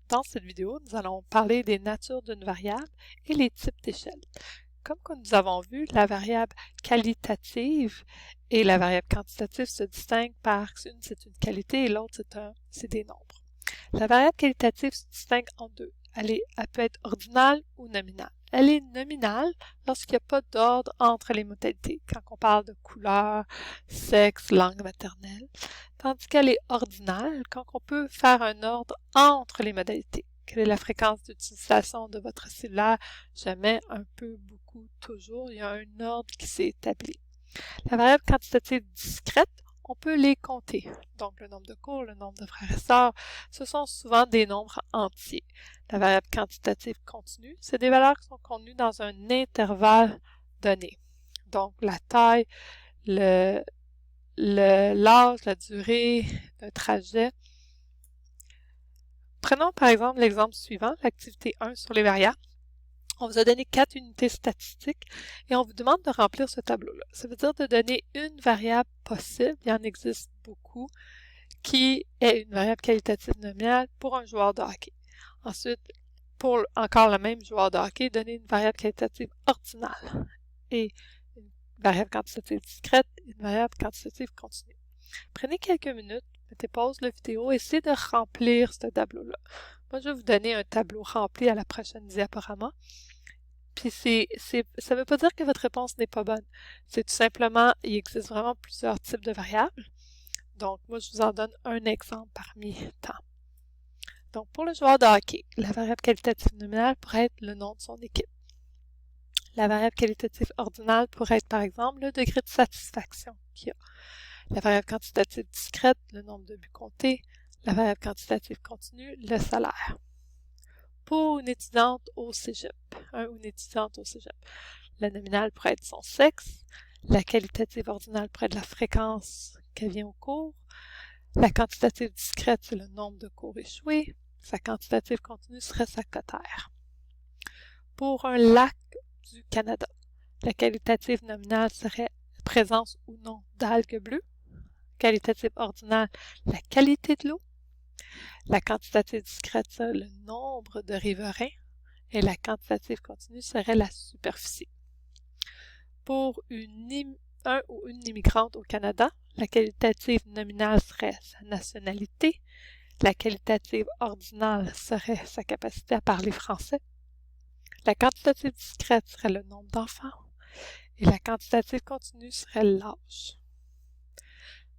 Dans cette vidéo, nous allons parler des natures d'une variable et les types d'échelles. Comme que nous avons vu, la variable qualitative et la variable quantitative se distinguent par une, c'est une qualité et l'autre, c'est des nombres. La variable qualitative se distingue en deux. Elle peut être ordinale ou nominale. Elle est nominale lorsqu'il n'y a pas d'ordre entre les modalités, quand on parle de couleur, sexe, langue maternelle, tandis qu'elle est ordinale quand on peut faire un ordre entre les modalités. Quelle est la fréquence d'utilisation de votre cellulaire? Jamais, un peu, beaucoup, toujours. Il y a un ordre qui s'est établi. La variable quantitative discrète, on peut les compter. Donc, le nombre de cours, le nombre de frères et sœurs, ce sont souvent des nombres entiers. La variable quantitative continue, c'est des valeurs qui sont contenues dans un intervalle donné. Donc, la taille, l'âge, la durée d'un trajet. Prenons par exemple l'exemple suivant, l'activité 1 sur les variables. On vous a donné 4 unités statistiques et on vous demande de remplir ce tableau-là. Ça veut dire de donner une variable possible, il y en existe beaucoup, qui est une variable qualitative nominale pour un joueur de hockey. Ensuite, pour encore le même joueur de hockey, donner une variable qualitative ordinale et une variable quantitative discrète et une variable quantitative continue. Prenez quelques minutes, mettez pause la vidéo et essayez de remplir ce tableau-là. Moi, je vais vous donner un tableau rempli à la prochaine diaporama. Puis ça ne veut pas dire que votre réponse n'est pas bonne. C'est tout simplement, il existe vraiment plusieurs types de variables. Donc, moi, je vous en donne un exemple parmi tant. Donc, pour le joueur de hockey, la variable qualitative nominale pourrait être le nom de son équipe. La variable qualitative ordinale pourrait être, par exemple, le degré de satisfaction qu'il y a. La variable quantitative discrète, le nombre de buts comptés. La variable quantitative continue, le salaire. Pour une étudiante au cégep, ou une étudiante au cégep, la nominale pourrait être son sexe, la qualitative ordinale pourrait être la fréquence qu'elle vient au cours, la quantitative discrète, c'est le nombre de cours échoués, sa quantitative continue serait sa cotère. Pour un lac du Canada, la qualitative nominale serait la présence ou non d'algues bleues, qualitative ordinale, la qualité de l'eau, la quantitative discrète serait le nombre de riverains et la quantitative continue serait la superficie. Pour un ou une immigrante au Canada, la qualitative nominale serait sa nationalité, la qualitative ordinale serait sa capacité à parler français, la quantitative discrète serait le nombre d'enfants et la quantitative continue serait l'âge.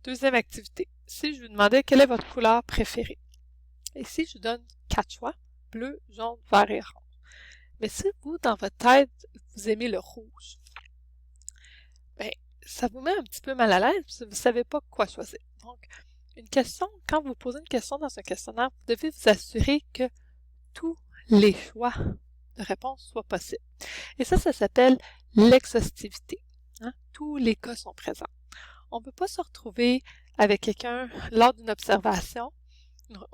Deuxième activité. Si je vous demandais quelle est votre couleur préférée, ici, je vous donne 4 choix, bleu, jaune, vert et orange. Mais si vous, dans votre tête, vous aimez le rouge, bien, ça vous met un petit peu mal à l'aise parce que vous ne savez pas quoi choisir. Donc, quand vous posez une question dans un questionnaire, vous devez vous assurer que tous les choix de réponse soient possibles. Et ça s'appelle l'exhaustivité. Tous les cas sont présents. On ne peut pas se retrouver avec quelqu'un lors d'une observation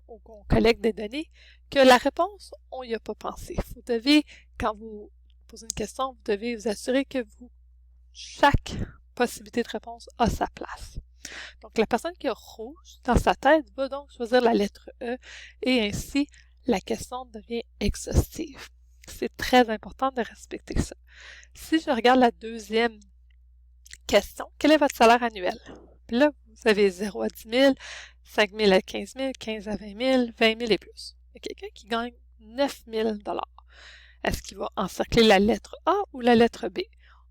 ou qu'on collecte des données, que la réponse, on n'y a pas pensé. Vous devez, quand vous posez une question, vous devez vous assurer que chaque possibilité de réponse a sa place. Donc, la personne qui a rouge dans sa tête va donc choisir la lettre E et ainsi, la question devient exhaustive. C'est très important de respecter ça. Si je regarde la deuxième question, quel est votre salaire annuel? Puis là, vous avez 0 à 10 000, 5 000 à 15 000, 15 à 20 000, 20 000 et plus. Il y a quelqu'un qui gagne 9 000 $. Est-ce qu'il va encercler la lettre A ou la lettre B?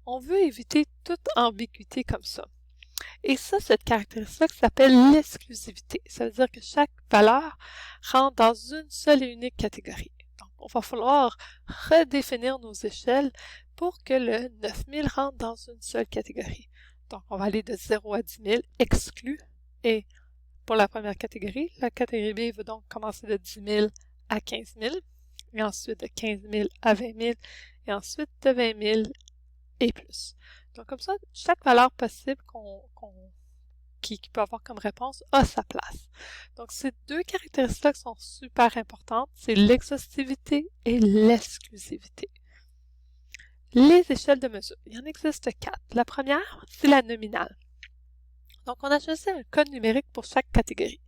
On veut éviter toute ambiguïté comme ça. Et ça, cette caractéristique s'appelle l'exclusivité. Ça veut dire que chaque valeur rentre dans une seule et unique catégorie. Donc, il va falloir redéfinir nos échelles pour que le 9 000 rentre dans une seule catégorie. Donc, on va aller de 0 à 10 000, exclu, et pour la première catégorie, la catégorie B va donc commencer de 10 000 à 15 000, et ensuite de 15 000 à 20 000, et ensuite de 20 000 et plus. Donc, comme ça, chaque valeur possible qui peut avoir comme réponse a sa place. Donc, ces deux caractéristiques sont super importantes, c'est l'exhaustivité et l'exclusivité. Les échelles de mesure, il y en existe 4. La première, c'est la nominale. Donc, on a choisi un code numérique pour chaque catégorie.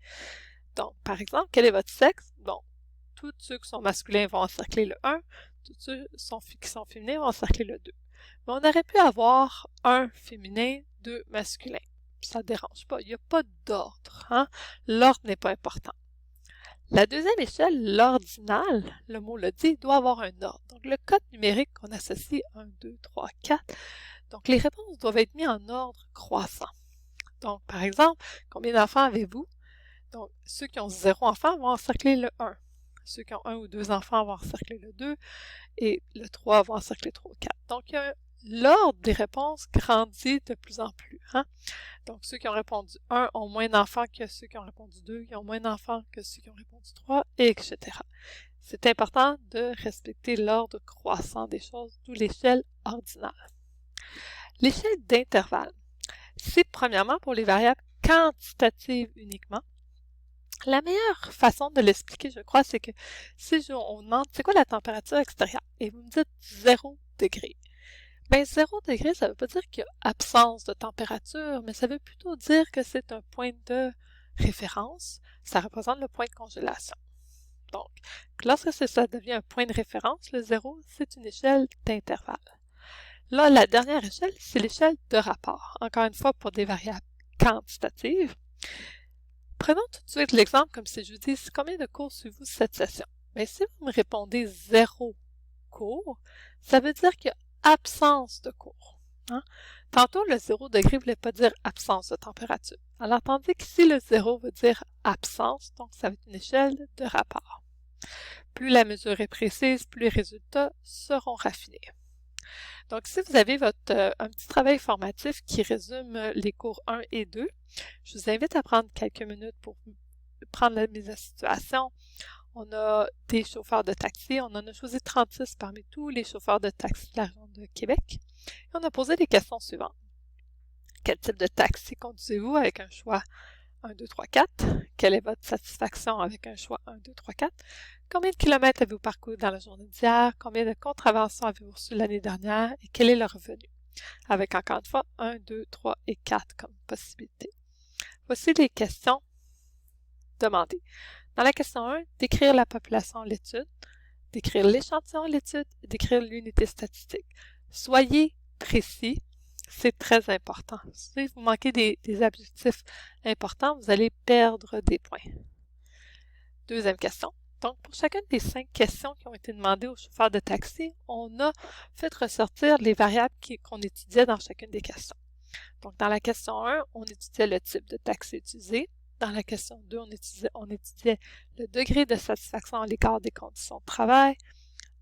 Donc, par exemple, quel est votre sexe? Bon, tous ceux qui sont masculins vont encercler le 1, tous ceux qui sont féminins vont encercler le 2. Mais on aurait pu avoir un féminin, 2 masculins. Ça ne dérange pas, il n'y a pas d'ordre. Hein? L'ordre n'est pas important. La deuxième échelle, l'ordinal, le mot le dit, doit avoir un ordre. Donc le code numérique qu'on associe 1, 2, 3, 4, donc les réponses doivent être mises en ordre croissant. Donc par exemple, combien d'enfants avez-vous? Donc ceux qui ont 0 enfants vont encercler le 1. Ceux qui ont 1 ou 2 enfants vont encercler le 2 et le 3 vont encercler 3 ou 4. Donc l'ordre des réponses grandit de plus en plus. Hein? Donc, ceux qui ont répondu 1 ont moins d'enfants que ceux qui ont répondu 2, qui ont moins d'enfants que ceux qui ont répondu 3, etc. C'est important de respecter l'ordre croissant des choses, d'où l'échelle ordinale. L'échelle d'intervalle, c'est premièrement pour les variables quantitatives uniquement. La meilleure façon de l'expliquer, je crois, c'est que si on demande c'est quoi la température extérieure et vous me dites 0 degré, bien, 0 degré, ça ne veut pas dire qu'il y a absence de température, mais ça veut plutôt dire que c'est un point de référence. Ça représente le point de congélation. Donc, lorsque ça devient un point de référence, le 0, c'est une échelle d'intervalle. Là, la dernière échelle, c'est l'échelle de rapport. Encore une fois, pour des variables quantitatives. Prenons tout de suite l'exemple comme si je vous dis combien de cours suivez-vous cette session? Bien, si vous me répondez 0 cours, ça veut dire qu'il y a absence de cours. Hein? Tantôt, le 0 degré ne voulait pas dire absence de température. Alors, tandis qu'ici, le 0 veut dire absence, donc ça va être une échelle de rapport. Plus la mesure est précise, plus les résultats seront raffinés. Donc, si vous avez un petit travail formatif qui résume les cours 1 et 2, je vous invite à prendre quelques minutes pour prendre la mise à situation. On a des chauffeurs de taxi. On en a choisi 36 parmi tous les chauffeurs de taxi de la région de Québec. Et on a posé les questions suivantes. Quel type de taxi conduisez-vous avec un choix 1, 2, 3, 4? Quelle est votre satisfaction avec un choix 1, 2, 3, 4? Combien de kilomètres avez-vous parcouru dans la journée d'hier? Combien de contraventions avez-vous reçues l'année dernière? Et quel est le revenu? Avec encore une fois 1, 2, 3 et 4 comme possibilité. Voici les questions demandées. Dans la question 1, décrire la population à l'étude, décrire l'échantillon à l'étude et décrire l'unité statistique. Soyez précis, c'est très important. Si vous manquez des adjectifs importants, vous allez perdre des points. Deuxième question. Donc, pour chacune des 5 questions qui ont été demandées au chauffeur de taxi, on a fait ressortir les variables qu'on étudiait dans chacune des questions. Donc, dans la question 1, on étudiait le type de taxi utilisé. Dans la question 2, on étudiait le degré de satisfaction à l'égard des conditions de travail.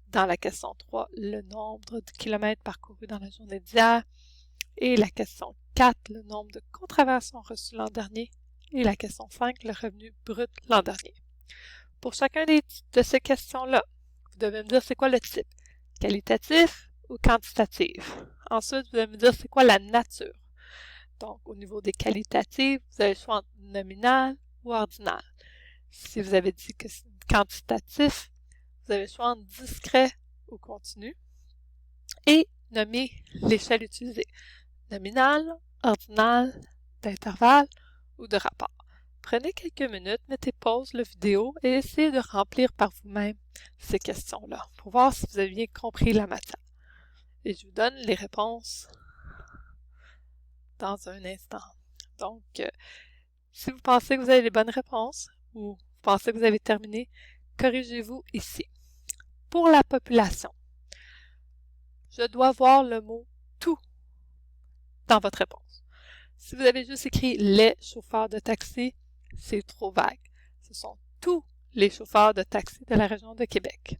Dans la question 3, le nombre de kilomètres parcourus dans la journée d'hier. Et la question 4, le nombre de contraventions reçues l'an dernier. Et la question 5, le revenu brut l'an dernier. Pour chacun de ces questions-là, vous devez me dire c'est quoi le type, qualitatif ou quantitatif. Ensuite, vous devez me dire c'est quoi la nature. Donc, au niveau des qualitatives, vous avez le choix entre nominal ou ordinal. Si vous avez dit que c'est quantitatif, vous avez le choix entre discret ou continu. Et nommer l'échelle utilisée. Nominal, ordinal, d'intervalle ou de rapport. Prenez quelques minutes, mettez pause la vidéo et essayez de remplir par vous-même ces questions-là pour voir si vous avez bien compris la matière. Et je vous donne les réponses dans un instant. Donc, si vous pensez que vous avez les bonnes réponses ou vous pensez que vous avez terminé, corrigez-vous ici. Pour la population, je dois voir le mot « tout » dans votre réponse. Si vous avez juste écrit « les chauffeurs de taxi », c'est trop vague. Ce sont tous les chauffeurs de taxi de la région de Québec.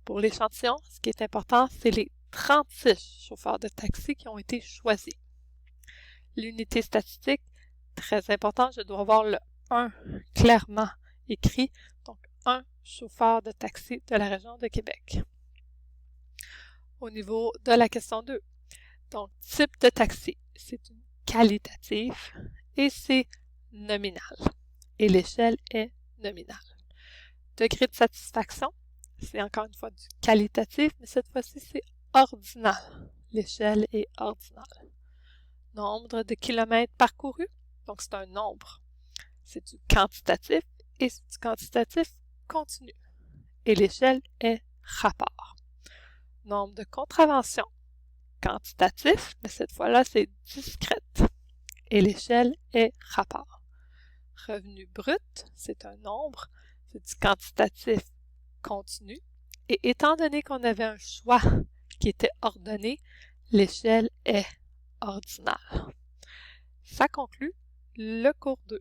Pour l'échantillon, ce qui est important, c'est les 36 chauffeurs de taxi qui ont été choisis. L'unité statistique, très important, je dois avoir le 1 clairement écrit, donc un chauffeur de taxi de la région de Québec. Au niveau de la question 2, donc type de taxi, c'est une qualitatif et c'est nominal. Et l'échelle est nominale. Degré de satisfaction, c'est encore une fois du qualitatif, mais cette fois-ci c'est ordinal. L'échelle est ordinale. Nombre de kilomètres parcourus, donc c'est un nombre. C'est du quantitatif et c'est du quantitatif continu. et l'échelle est rapport. Nombre de contraventions, quantitatif, mais cette fois-là, c'est discrète et l'échelle est rapport. Revenu brut, c'est un nombre, c'est du quantitatif continu. Et étant donné qu'on avait un choix qui était ordonné, l'échelle est ordinale. Ça conclut le cours 2.